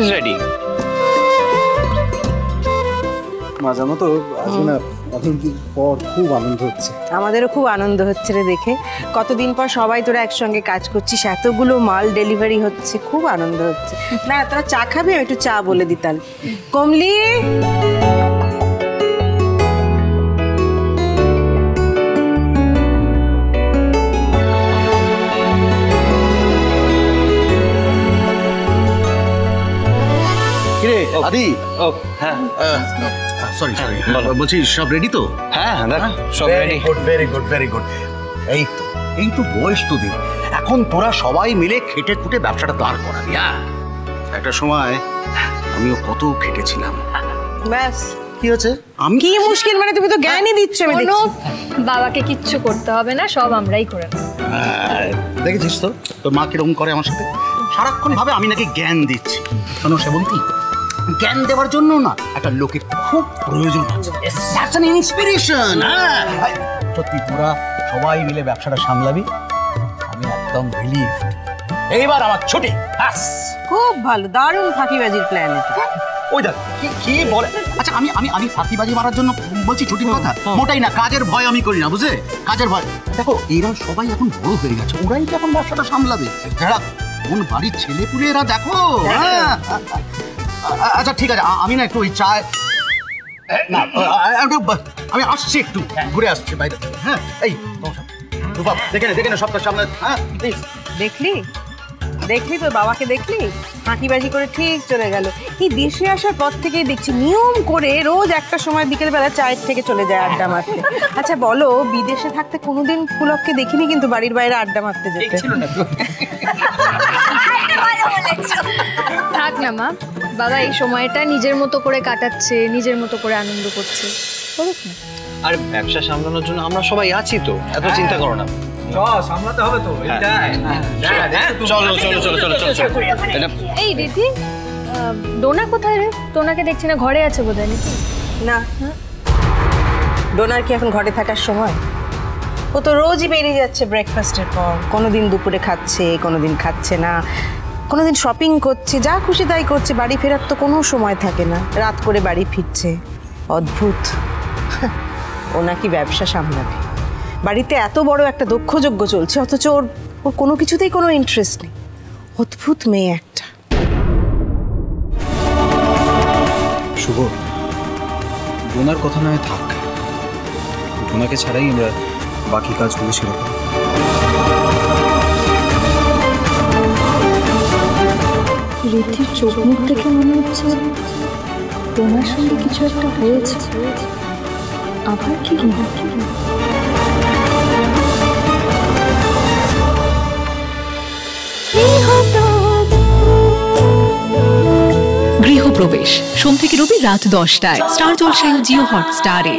Is ready. মা জানো তো আজকে না অনেকদিন পর খুব আনন্দ হচ্ছে। আমাদেরও খুব আনন্দ হচ্ছে রে দেখে। কতদিন পর সবাই তোরা একসঙ্গে কাজ করছিস, এতগুলো মাল ডেলিভারি হচ্ছে, খুব আনন্দ হচ্ছে। না তোরা চা খাবি? আমি একটু চা বলে দিতাম। কমলি, কিরে আদি? ও হ্যাঁ, সরি বলছি সব রেডি তো? হ্যাঁ দেখ সব ready. Very good very good. এই তো বয়স তোদের, এখন তোরা সবাই মিলে খেটে খুটে ব্যবসাটা দাঁড় করাবি। হ্যাঁ, একটা সময় আমিও কত খেটেছিলাম। ব্যাস কি হচ্ছে? আমি কি মুশকিল? মানে তুমি তো জ্ঞানই দিচ্ছ। আমি দেখছি বাবাকে কিচ্ছু করতে হবে না, সব আমরাই করে নেব। দেখেছিস তো তোর মা কিরকম করে আমার সাথে, সারাক্ষণ ভাবে আমি নাকি জ্ঞান দিচ্ছি। শোনো সেবন্তী, জ্ঞান দেওয়ার জন্য না একটা লোকের খুব প্রয়োজন আছে। That's an inspiration. সত্যি তোরা সবাই মিলে ব্যবসাটা সামলাবি, আমি একদম রিলিফড। এইবার আমার ছুটি। খুব ভালো, দারুণ ফাঁকিবাজির প্ল্যান এটা। ওই দেখ কি বলে। আচ্ছা আমি আমি আমি ফাঁকিবাজি মারার জন্য বলছি ছুটির কথা? মোটাই না, কাজের ভয় আমি করি না, বুঝলে? কাজের ভয়। দেখো এরা সবাই এখন বড় হয়ে গেছে, ওরাই তো এখন ব্যবসাটা সামলাবে। যারা কোন বাড়ির ছেলেপুলে এরা দেখো। আচ্ছা ঠিক আছে, আমি না একটু ওই চায় না, আমি আসছি, একটু ঘুরে আসছি বাইরে। হ্যাঁ এই দেখে না সবটার সামনে। হ্যাঁ প্লিজ। দেখলি তোর বাবাকে দেখলি ফাঁকিবাজি করে ঠিক চলে গেল। এই দেশে আসার পর থেকেই দেখছি নিয়ম করে রোজ একটা সময় বিকেলবেলা চায়ের থেকে চলে যায় আড্ডা মারতে। আচ্ছা বলো, বিদেশে থাকতে কোনোদিন পুলককে দেখিনি কিন্তু বাড়ির বাইরে আড্ডা মারতে যেতে। থাক না মা, বাবা এই সময়টা নিজের মতো করে কাটাচ্ছে, নিজের মতো করে আনন্দ করছে, করুক না। আর ব্যবসা সামলানোর জন্য আমরা সবাই আছি তো, এত চিন্তা করো না। সামলাতে হবে তো। চলো চলো চলো চলো চলো। এই দিদি, ডোনা কোথায় রে? ডোনাকে দেখছি না, ঘরে আছে বোধহয় নাকি? না, ডোনার কি এখন ঘরে থাকার সময়? ও তো রোজই বেরিয়ে যাচ্ছে ব্রেকফাস্টের পর, কোনোদিন দুপুরে খাচ্ছে, কোনোদিন খাচ্ছে না, কোনোদিন শপিং করছে, যা খুশি তাই করছে। বাড়ি ফেরার তো কোনো সময় থাকে না, রাত করে বাড়ি ফিরছে। অদ্ভুত। ও নাকি ব্যবসা সামলাবে, বাড়িতে এত বড় একটা দক্ষযজ্ঞ চলছে, অথচ ওর কোনো কিছুতেই কোনো ইন্টারেস্ট নেই। অদ্ভুত মেয়ে একটা। শুভ, ডোনার কথা নয় থাক, ডোনাকে ছাড়াই আমরা বাকি কাজগুলো সেরে ফেলি। রীতির চোখ মুখ দেখে মনে হচ্ছে ডোনার সঙ্গে কিছু একটা হয়েছে। আবার কি গৃহপ্রবেশ সোম থেকে রবি রাত 10টায় স্টার জলসায় ও জিও হটস্টারে।